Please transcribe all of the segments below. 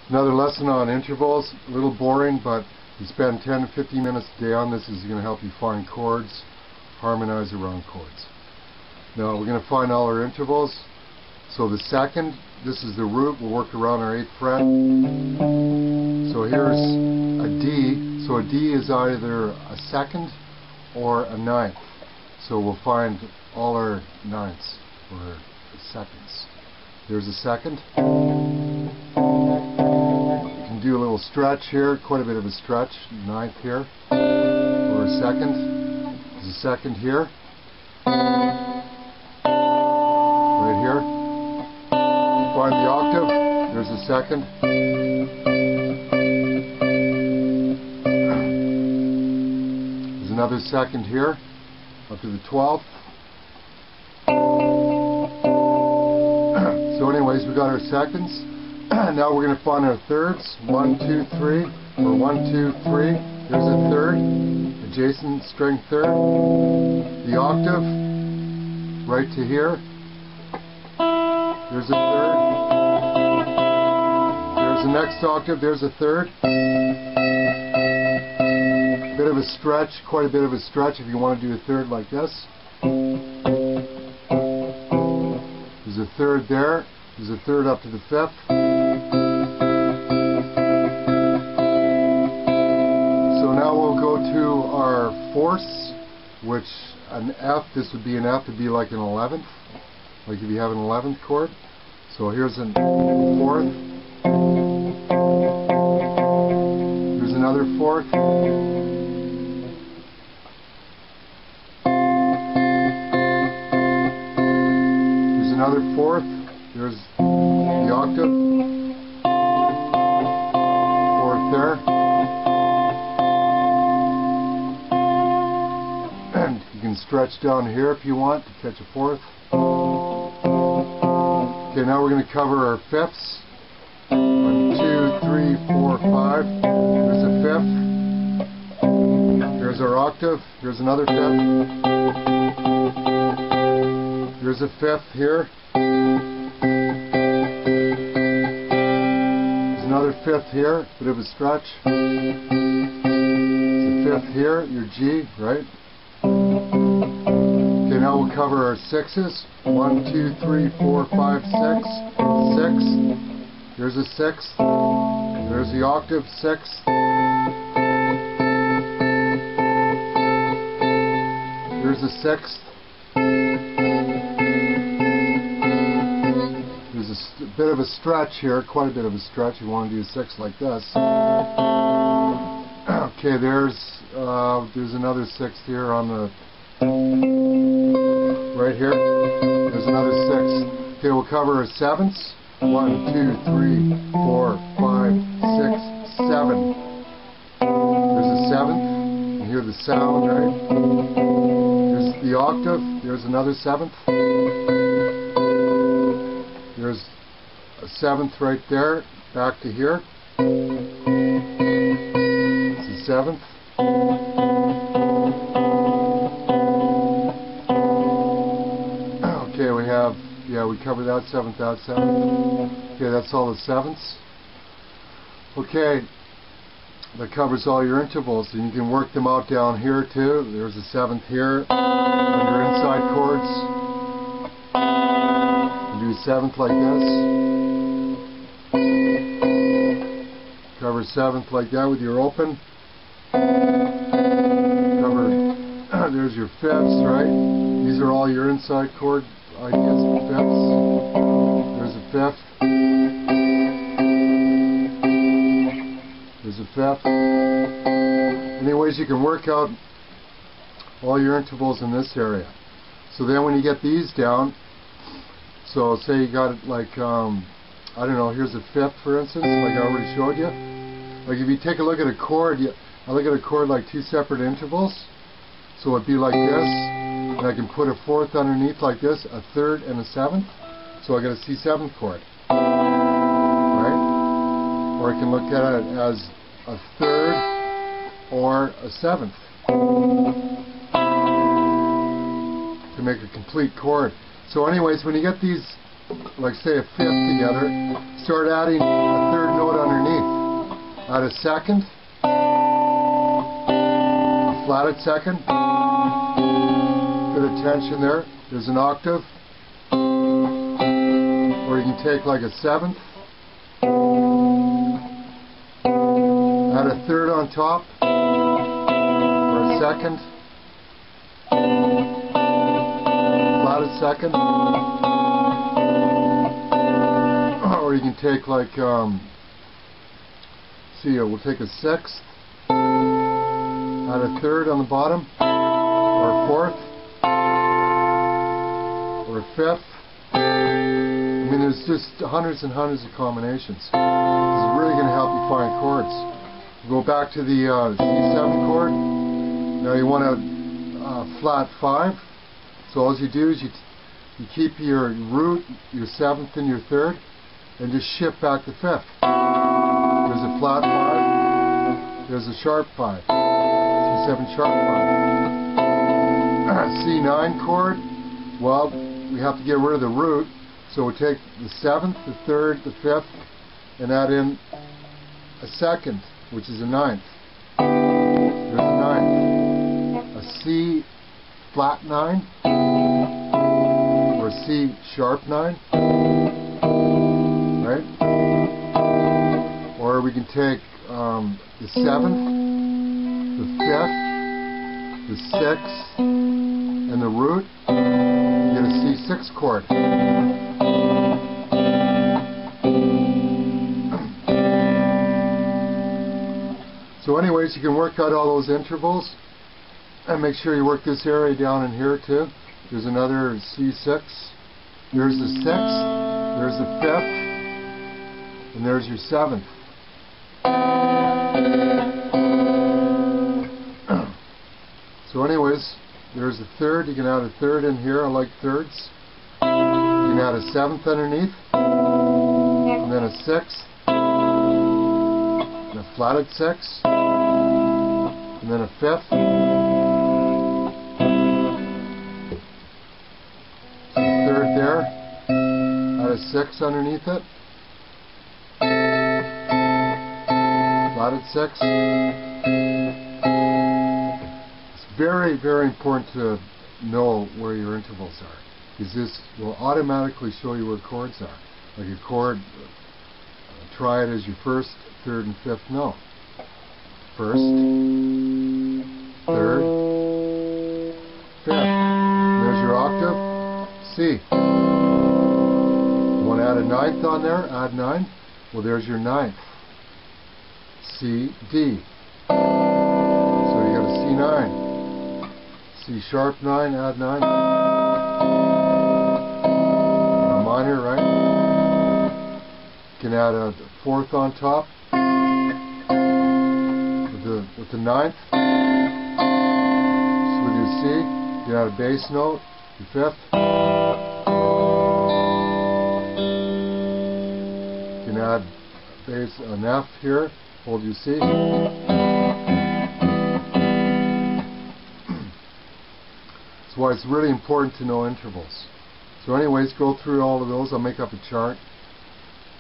Another lesson on intervals, a little boring, but you spend 10 to 15 minutes a day on this. Is going to help you find chords, harmonize around chords. Now we're going to find all our intervals. So the second, this is the root, we'll work around our 8th fret. So here's a D. So a D is either a second or a ninth. So we'll find all our ninths or seconds. There's a second. You can do a little stretch here, quite a bit of a stretch, ninth here, or a second. There's a second here, right here. Find the octave, there's a second. There's another second here, up to the 12th. So anyways, we got our seconds. Now we're going to find our thirds. 1, 2, 3, or 1, 2, 3. There's a third, adjacent string third. The octave, right to here. There's a third. There's the next octave, there's a third. Bit of a stretch, quite a bit of a stretch if you want to do a third like this. There's a third there. There's a third up to the 5th. So now we'll go to our fourths, which an F, this would be an F, would be like an 11th. Like if you have an 11th chord. So here's a fourth. Here's another fourth. Here's another fourth. There's the octave. Fourth there. And you can stretch down here if you want to catch a fourth. Okay, now we're going to cover our fifths. 1, 2, 3, 4, 5. There's a fifth. Here's our octave. Here's another fifth. There's a fifth here. There's another fifth here. Bit of a stretch. There's a fifth here. Your G, right? Okay, now we'll cover our sixes. 1, 2, 3, 4, 5, 6. 6. Here's a sixth. There's the octave, sixth. Here's a sixth. There's a bit of a stretch here, quite a bit of a stretch. You want to do a sixth like this. Okay, there's another sixth here on the right here. There's another sixth. Okay, we'll cover our sevenths. 1, 2, 3, 4, 5, 6, 7. There's a seventh. You hear the sound, right? There's the octave. There's another seventh. There's a seventh right there. Back to here. It's the seventh. Okay, we have, yeah, we covered that seventh, that seventh. Okay, that's all the sevenths. Okay, that covers all your intervals, and you can work them out down here too. There's a seventh here on your inside chords. You do a seventh like this. Cover seventh like that with your open. Cover, there's your fifths, right? These are all your inside chord ideas for fifths. There's a fifth. There's a fifth. Anyways, you can work out all your intervals in this area. So then when you get these down, so say you got it like, I don't know, here's a fifth for instance, like I already showed you. Like if you take a look at a chord, I look at a chord like two separate intervals. So it'd be like this. And I can put a fourth underneath like this, a third and a seventh. So I got a C7 chord. Right? Or I can look at it as a third or a seventh. To make a complete chord. So anyways, when you get these, like say a fifth together, start adding a third note underneath. add a second, a flatted second, bit of tension there. There's an octave, or you can take like a seventh, add a third on top, or a second, flatted second, or you can take like, we'll take a sixth, add a third on the bottom, or a fourth, or a fifth. I mean, there's just hundreds and hundreds of combinations. This is really going to help you find chords. We'll go back to the C7 chord. Now you want a flat 5. So all you do is you keep your root, your 7th and your 3rd, and just shift back the 5th. There's a flat 5. There's a sharp 5. C7 sharp 5. C9 chord. Well, we have to get rid of the root, so we'll take the 7th, the 3rd, the 5th, and add in a second, which is a 9th. There's a 9th. A C flat 9, or a C sharp 9, right? Or we can take the 7th, the 5th, the 6th, and the root. You get a C6 chord. So anyways, you can work out all those intervals, and make sure you work this area down in here too. There's another C6. There's the 6th, there's the 5th, and there's your 7th. So anyways, there's a 3rd. You can add a 3rd in here. I like 3rds. You can add a 7th underneath, and then a 6th, and a flatted 6, and then a 5th, a 3rd there, add a 6 underneath it, flatted 6. It's very, very important to know where your intervals are, because this will automatically show you where chords are. Like a chord, try it as your 1st, 3rd, and 5th note. 1st, 3rd, 5th. There's your octave, C. You want to add a 9th on there? Add 9. Well, there's your 9th. C, D. So you got a C9. C sharp 9, add 9. A minor, right? You can add a 4th on top with the 9th. So with your C, you can add a bass note, your 5th. You can add an F here, hold your C. That's why it's really important to know intervals. So anyways, go through all of those. I'll make up a chart,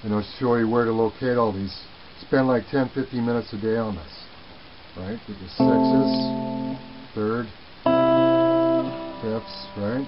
and I'll show you where to locate all these. Spend like 10-15 minutes a day on this. Right? With the 6s, 3rd, 5ths, right?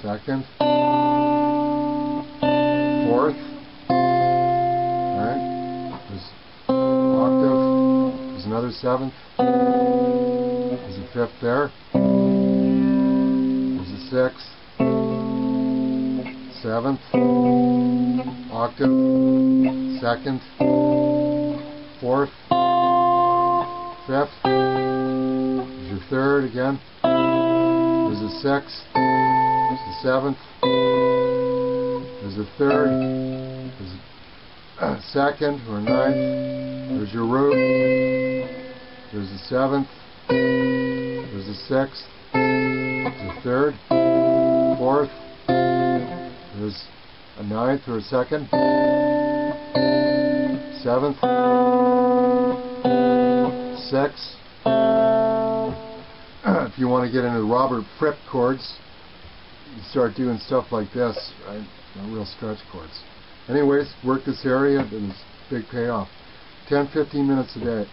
2nd, 4th, right? There's octave, there's another 7th, there's a 5th there, there's a 6th, 7th, octave, 2nd, 4th, 5th, there's your 3rd again, there's a 6th, there's the 7th, there's a 3rd, there's a 2nd or 9th, there's your root, there's the 7th, there's the 6th, there's a 3rd, 4th, there's a 9th or a 2nd, 7th, 6th. If you want to get into Robert Fripp chords, you start doing stuff like this, right? Real stretch chords. Anyways, work this area, and it's big payoff. 10-15 minutes a day.